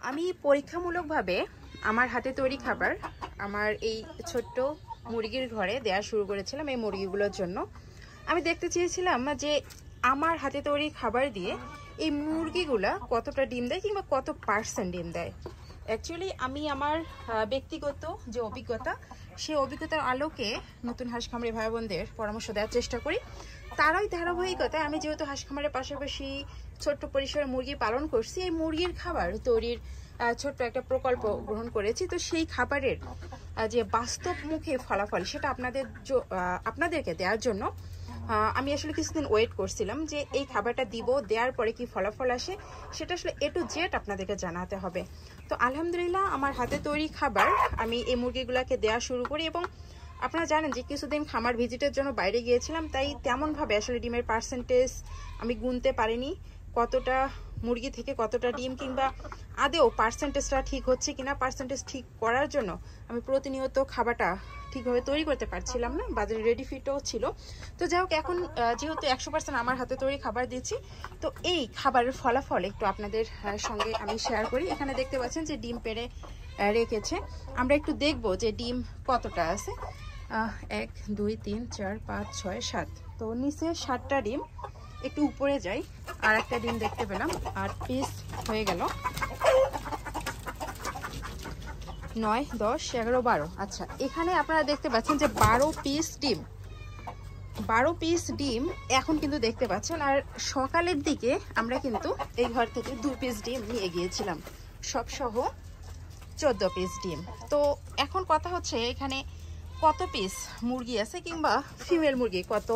আমি পরীক্ষামূলকভাবে আমার হাতে তৈরি খাবার আমার এই ছোট্ট মুরগির ঘরে দেওয়া শুরু করেছিলাম। এই মুরগিগুলোর জন্য আমি দেখতে চেয়েছিলাম যে আমার হাতে তৈরি খাবার দিয়ে এই মুরগিগুলা কতটা ডিম দেয় কিংবা কত % ডিম দেয়। অ্যাকচুয়ালি আমি আমার ব্যক্তিগত যে অভিজ্ঞতা, সেই অভিজ্ঞতার আলোকে নতুন হাঁস খামারি ভাই বোনদের পরামর্শ দেওয়ার চেষ্টা করি। তারই ধারাবাহিকতায় আমি যেহেতু হাঁস খামারের পাশাপাশি ছোট্ট পরিসরে মুরগি পালন করছি, এই মুরগির খাবার তৈরির ছোট্ট একটা প্রকল্প গ্রহণ করেছি। তো সেই খাবারের যে বাস্তবমুখী ফলাফল সেটা আপনাদেরকে দেওয়ার জন্য আমি আসলে কিছুদিন ওয়েট করছিলাম যে এই খাবারটা দেওয়ার পরে কি ফলাফল আসে, সেটা আসলে A to Z আপনাদেরকে জানাতে হবে। তো আলহামদুলিল্লাহ আমার হাতে তৈরি খাবার আমি এই মুরগিগুলোকে দেওয়া শুরু করি। এবং আপনারা জানেন যে কিছুদিন খামার ভিজিটের জন্য বাইরে গিয়েছিলাম, তাই তেমনভাবে আসলে ডিমের % আমি গুনতে পারিনি, কতটা মুরগি থেকে কতটা ডিম কিংবা আদেও %টা ঠিক হচ্ছে কিনা। % ঠিক করার জন্য আমি প্রতিনিয়ত খাবারটা ঠিকভাবে তৈরি করতে পারছিলাম না, বাজারে রেডি ফিটও ছিল। তো যাই হোক, এখন যেহেতু 100% আমার হাতে তৈরি খাবার দিচ্ছি, তো এই খাবারের ফলাফল একটু আপনাদের সঙ্গে আমি শেয়ার করি। এখানে দেখতে পাচ্ছেন যে ডিম পেড়ে রেখেছে। আমরা একটু দেখব যে ডিম কতটা আছে। 1 2 3 4 5 6 7, তো নিচে 7টা ডিম। একটু উপরে যাই, আর একটা ডিম দেখতে পেলাম, 8 পিস হয়ে গেল। 9 10 11 12। আচ্ছা, এখানে আপনারা দেখতে পাচ্ছেন যে 12 পিস ডিম। 12 পিস ডিম এখন কিন্তু দেখতে পাচ্ছেন। আর সকালের দিকে আমরা কিন্তু এই ঘর থেকে 2 পিস ডিম নিয়ে গিয়েছিলাম, সব সহ 14 পিস ডিম। তো এখন কথা হচ্ছে এখানে কত পিস মুরগি আছে কিংবা ফিমেল মুরগি কত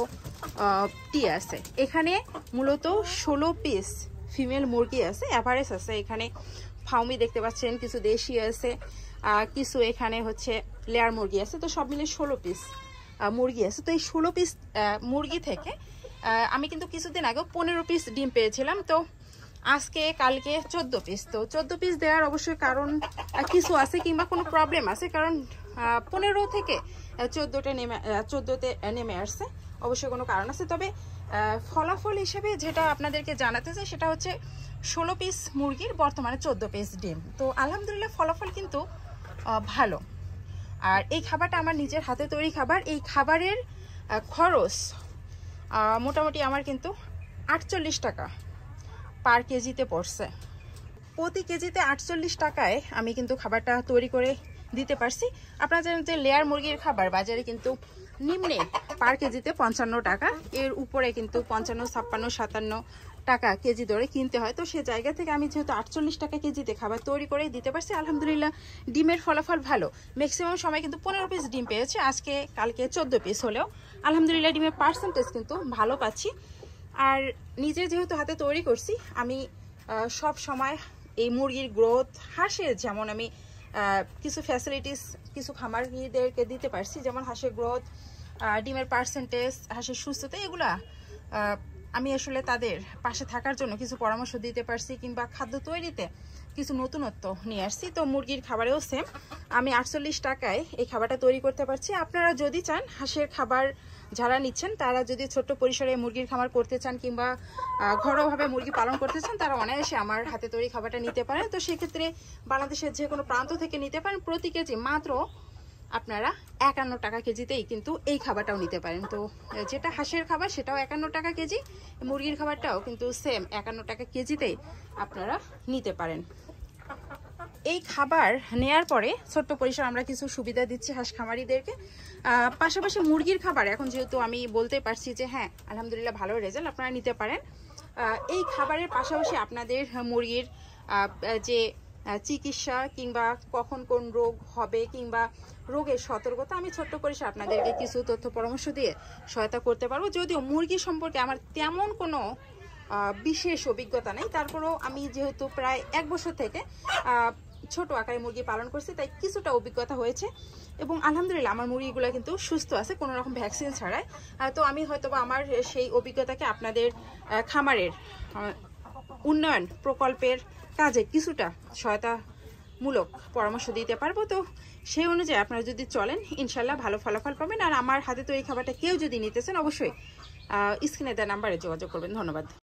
টি আছে। এখানে মূলত 16 পিস ফিমেল মুরগি আছে, অ্যাভারেজ আছে। এখানে ফাউমি দেখতে পাচ্ছেন, কিছু দেশি আছে, কিছু এখানে হচ্ছে লেয়ার মুরগি আছে। তো সব মিলে 16 পিস মুরগি আছে। তো এই 16 পিস মুরগি থেকে আমি কিন্তু কিছুদিন আগে 15 পিস ডিম পেয়েছিলাম। তো আজকে কালকে 14 পিস। তো 14 পিস দেওয়ার অবশ্যই কারণ কিছু আছে কিংবা কোনো প্রবলেম আছে, কারণ 15 থেকে 14তে নেমে আসছে, অবশ্যই কোনো কারণ আছে। তবে ফলাফল হিসেবে যেটা আপনাদেরকে জানাতে চাই সেটা হচ্ছে 16 পিস মুরগির বর্তমানে 14 পিস ডিম। তো আলহামদুলিল্লাহ ফলাফল কিন্তু ভালো। আর এই খাবারটা আমার নিজের হাতে তৈরি খাবার। এই খাবারের খরচ মোটামুটি আমার কিন্তু 48 টাকা পার কেজিতে পড়ছে। প্রতি কেজিতে 48 টাকায় আমি কিন্তু খাবারটা তৈরি করে দিতে পারছি। আপনারা জানেন যে লেয়ার মুরগির খাবার বাজারে কিন্তু নিম্নে পার কেজিতে 55 টাকা, এর উপরে কিন্তু 55 56 57 টাকা কেজি দরে কিনতে হয়। তো সে জায়গা থেকে আমি যেহেতু 48 টাকা কেজিতে খাবার তৈরি করে দিতে পারছি, আলহামদুলিল্লাহ ডিমের ফলাফল ভালো। ম্যাক্সিমাম সময় কিন্তু 15 পিস ডিম পেয়েছে, আজকে কালকে 14 পিস হলেও আলহামদুলিল্লাহ ডিমের % কিন্তু ভালো পাচ্ছি। আর নিজে যেহেতু হাতে তৈরি করছি, আমি সব সময় এই মুরগির গ্রোথ, হাঁসের যেমন আমি কিছু ফ্যাসিলিটিস কিছু খামারিদেরকে দিতে পারছি, যেমন হাঁসের গ্রোথ, ডিমের %, হাঁসের সুস্থতা, এগুলা আমি আসলে তাদের পাশে থাকার জন্য কিছু পরামর্শ দিতে পারছি কিংবা খাদ্য তৈরিতে কিছু নতুনত্ব নিয়ে আসছি। তো মুরগির খাবারেও সেম, আমি 48 টাকায় এই খাবারটা তৈরি করতে পারছি। আপনারা যদি চান হাঁসের খাবার যারা নিচ্ছেন, তারা যদি ছোট্ট পরিসরে মুরগির খামার করতে চান কিংবা ঘরোয়াভাবে মুরগি পালন করতে চান, তারা অনায়াসে আমার হাতে তৈরি খাবারটা নিতে পারেন। তো সেক্ষেত্রে বাংলাদেশের যে কোনো প্রান্ত থেকে নিতে পারেন। প্রতি কেজি মাত্র আপনারা 51 টাকা কেজিতেই কিন্তু এই খাবারটাও নিতে পারেন। তো যেটা হাঁসের খাবার সেটাও 51 টাকা কেজি, মুরগির খাবারটাও কিন্তু সেম 51 টাকা কেজিতেই আপনারা নিতে পারেন। এই খাবার নেয়ার পরে ছোট্ট পরিসর আমরা কিছু সুবিধা দিচ্ছি হাঁস খামারিদেরকে। পাশাপাশি মুরগির খাবার এখন যেহেতু আমি বলতে পারছি যে হ্যাঁ আলহামদুলিল্লাহ ভালো রেজাল্ট, আপনারা নিতে পারেন। এই খাবারের পাশাপাশি আপনাদের মুরগির যে চিকিৎসা কিংবা কখন কোন রোগ হবে কিংবা রোগের সতর্কতা, আমি ছোট্ট পরিসরে আপনাদেরকে কিছু তথ্য পরামর্শ দিয়ে সহায়তা করতে পারবো। যদিও মুরগি সম্পর্কে আমার তেমন কোনো বিশেষ অভিজ্ঞতা নেই, তারপরেও আমি যেহেতু প্রায় 1 বছর থেকে ছোট আকারে মুরগি পালন করছি, তাই কিছুটা অভিজ্ঞতা হয়েছে। এবং আলহামদুলিল্লাহ আমার মুরগিগুলো কিন্তু সুস্থ আছে, কোনো রকম ভ্যাকসিন ছাড়াই। তো আমি হয়তো আমার সেই অভিজ্ঞতাকে আপনাদের খামারের উন্নয়ন প্রকল্পের কাজে কিছুটা সহায়তামূলক পরামর্শ দিতে পারবো। তো সেই অনুযায়ী আপনারা যদি চলেন ইনশাল্লাহ ভালো ফলাফল পাবেন। আর আমার হাতে তৈরি খাবারটা কেউ যদি নিতে চান অবশ্যই স্ক্রিনে দেওয়া নাম্বারে যোগাযোগ করবেন। ধন্যবাদ।